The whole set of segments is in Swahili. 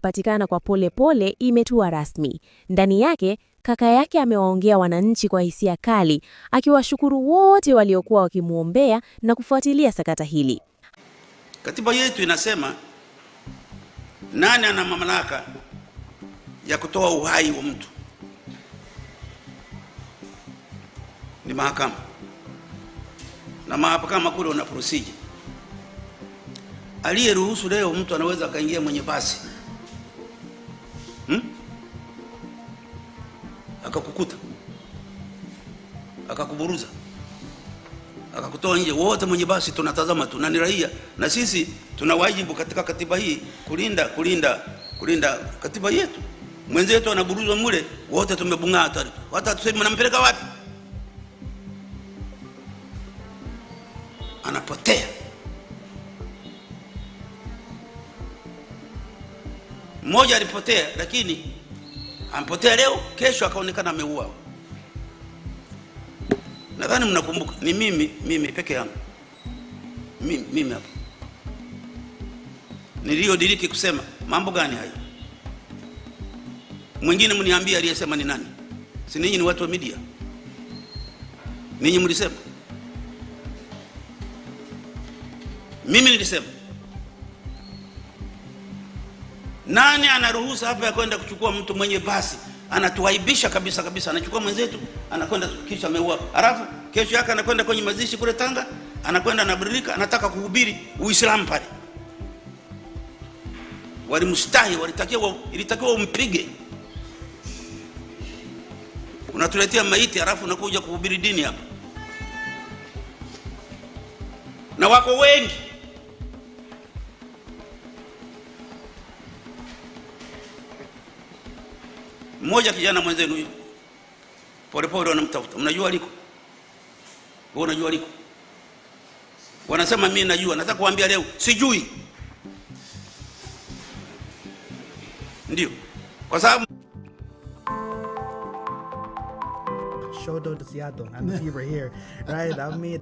patikana kwa Polepole imetua rasmi. Ndani yake, kaka yake amewaongea wananchi kwa hisia kali, akiwashukuru wote waliokuwa wakimuombea na kufuatilia sakata hili. Katiba yetu inasema nani ana mamlaka ya kutoa uhai wa mtu? Ni mahakama. Na mahakama kule una procedure. Aliyeruhusu leo mtu anaweza akaingia mwenye basi akakukuta, akakuburuza, akakutoa nje, wote mwenye basi tunatazama tu, na ni raia, na sisi tuna wajibu katika katiba hii kulinda katiba yetu. Mwenzetu anaburuzwa mule, wote tumebung'ata, hata tuseme mnampeleka wapi? Anapotea. Mmoja alipotea, lakini ampotea leo, kesho akaonekana ameuawa. Nadhani mnakumbuka, ni mimi peke yangu. Mimi hapa niliodiriki kusema mambo gani hayo. Mwingine mniambie aliyesema ni nani? Si ninyi ni watu wa media? Ninyi mlisema? Mimi nilisema. Nani anaruhusa hapa ya kwenda kuchukua mtu mwenye basi? Anatuaibisha kabisa, anachukua mwenzetu, anakwenda kisha ameua. Alafu kesho yake anakwenda kwenye mazishi kule Tanga, anakwenda anabadilika, anataka kuhubiri Uislamu pale. Walimstahi, ilitakiwa umpige. Unatuletea maiti alafu unakuja kuhubiri dini hapa. Na wako wengi. Mmoja kijana mwenzenu huyu Polepole wanamtafuta. Mnajua aliko? Wewe unajua aliko? Wanasema mimi najua. Nataka kuambia leo sijui. Ndio. Kwa sababu Shodo Desiato, I knew you were here, right? I mean,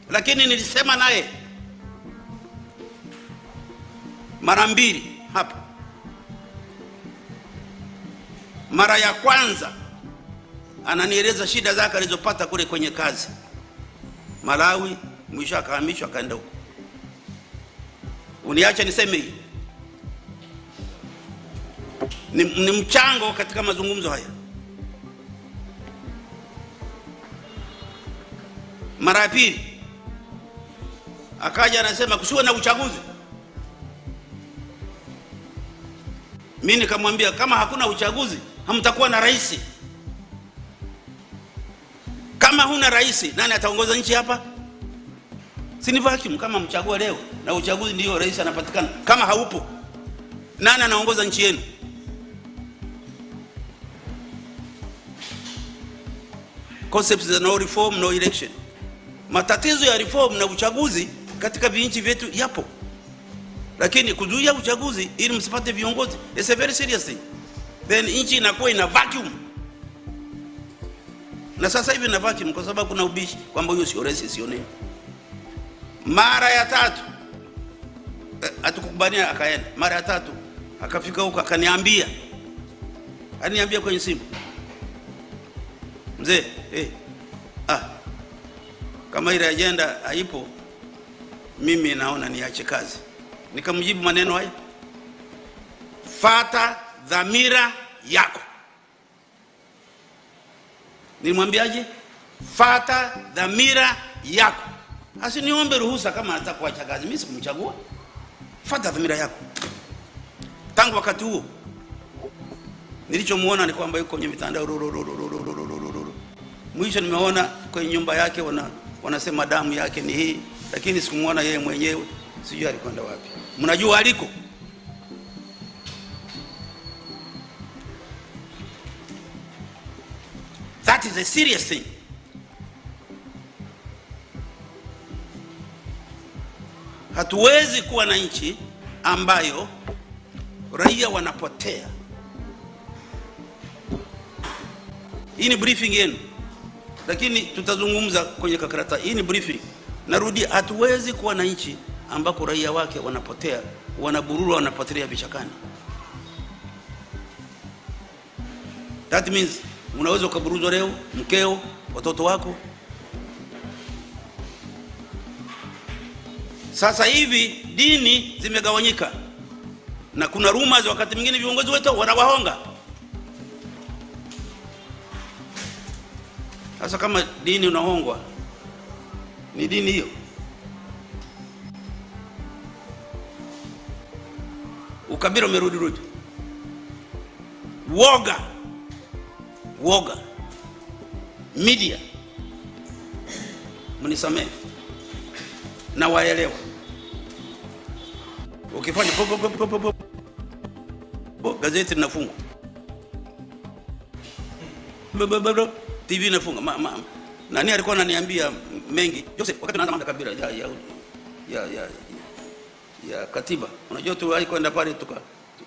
lakini nilisema naye mara mbili hapa. Mara ya kwanza ananieleza shida zake alizopata kule kwenye kazi Malawi, mwisho akahamishwa akaenda huko. Uniacha niseme hii ni mchango katika mazungumzo haya. Mara ya pili akaja anasema kusiwe na uchaguzi. Mimi nikamwambia kama hakuna uchaguzi hamtakuwa na rais. Kama huna rais, nani ataongoza nchi hapa? Si ni vacuum kama mchagua leo na uchaguzi ndio rais anapatikana. Kama haupo, nani anaongoza nchi yenu? Concepts za no reform, no election. Matatizo ya reform na uchaguzi katika vinchi vyetu yapo. Lakini kuzuia uchaguzi ili msipate viongozi, it's a very serious thing. Then nchi inakuwa ina vacuum. Na sasa hivi ina vacuum kwa sababu kuna ubishi kwamba huyo sio rais, sio nini. Mara ya tatu atukubania akaenda. Mara ya tatu akafika huko akaniambia. Aliniambia kwenye simu. Mzee, kama ile agenda haipo, mimi naona niache kazi. Nikamjibu maneno haya: fata dhamira yako. Nilimwambiaje? Fata dhamira yako. Asiniombe ruhusa kama anataka kuacha kazi. Mimi sikumchagua. Fata dhamira yako. Tangu wakati huo nilichomuona ni kwamba yuko kwenye mitandao. Mwisho nimeona kwenye nyumba yake wanasema damu yake ni hii, lakini sikumuona yeye mwenyewe, sijui alikwenda wapi. Mnajua aliko? That is a serious thing. Hatuwezi kuwa na nchi ambayo raia wanapotea. Hii ni briefing yenu, lakini tutazungumza kwenye kakarata. Hii ni briefing. Narudi, hatuwezi kuwa na nchi ambako raia wake wanapotea, wanabururu, wanapotelea vichakani. That means unaweza ukaburuzwa leo, mkeo, watoto wako. Sasa hivi dini zimegawanyika, na kuna rumors wakati mwingine viongozi wetu wanawahonga. Sasa kama dini unahongwa, ni dini hiyo? Ukabila umerudi. Woga. Media. Mnisamehe. Na waelewa. Ukifanya gazeti linafungwa. TV inafunga. Nani alikuwa ananiambia mengi? Joseph, wakati tunaanza mambo ya kabila ya katiba. Unajua tu alikwenda pale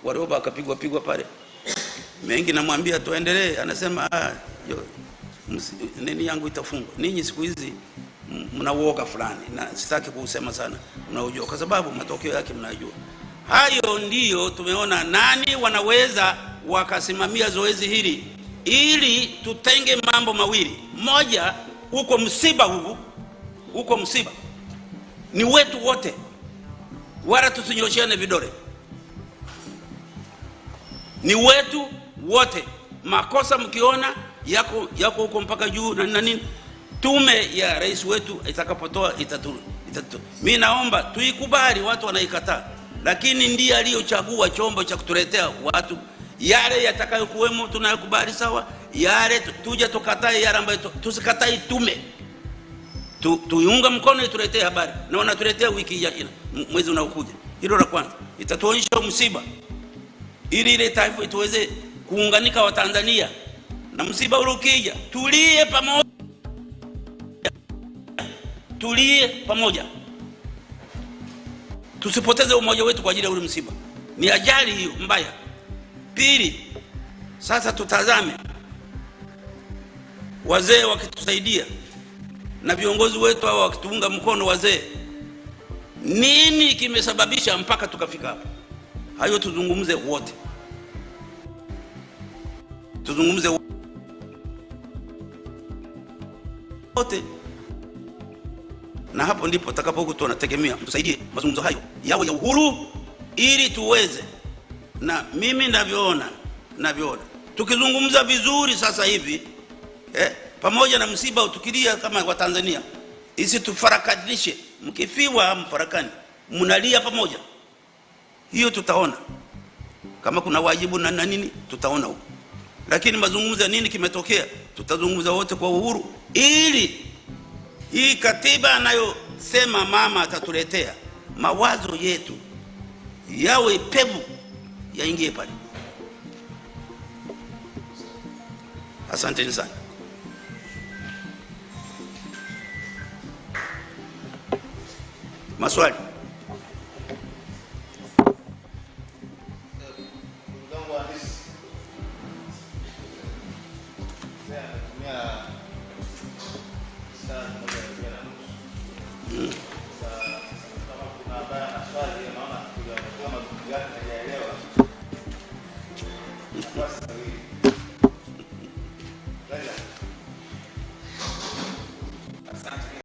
Warioba akapigwa pale. Mengi namwambia tuendelee, anasema nini yangu itafungwa. Ninyi siku hizi mnauoga fulani, na sitaki kusema sana, mnaujua kwa sababu matokeo yake mnajua. Hayo ndiyo tumeona nani wanaweza wakasimamia zoezi hili ili tutenge mambo mawili. Moja, uko msiba ni wetu wote, wala tusinyoshiane vidole. Ni wetu wote. Makosa mkiona yako huko mpaka juu na nini, tume ya rais wetu itakapotoa mimi naomba tuikubali. Watu wanaikataa, lakini ndiye aliyochagua chombo cha kutuletea watu. Yale yatakayokuwemo tunayokubali sawa, yale tuje tukatae, yale ambayo tusikatai tume tuiunga mkono ituletee habari, na wanatuletea wiki ijayo, mwezi unaokuja. Hilo la kwanza, itatuonyesha msiba ili ile taifa tuweze kuunganika wa Tanzania. Na msiba ule ukija, tulie pamoja, tusipoteze umoja wetu kwa ajili ya ule msiba. Ni ajali hiyo mbaya. Pili, sasa tutazame wazee wakitusaidia na viongozi wetu hao wakituunga mkono wazee. Nini kimesababisha mpaka tukafika hapa? Hayo tuzungumze wote. Na hapo ndipo takapokuwa tunategemea mtusaidie mazungumzo hayo yawe ya uhuru, ili tuweze, na mimi navyoona tukizungumza vizuri sasa hivi pamoja na msiba utukilia kama wa Tanzania, isi tufarakanishe. Mkifiwa mfarakani, mnalia pamoja. Hiyo tutaona kama kuna wajibu na nini, tutaona huko. Lakini mazungumzo nini kimetokea, tutazungumza wote kwa uhuru, ili hii katiba anayosema mama atatuletea, mawazo yetu yawe pevu, yaingie pale. Asante sana. Maswali?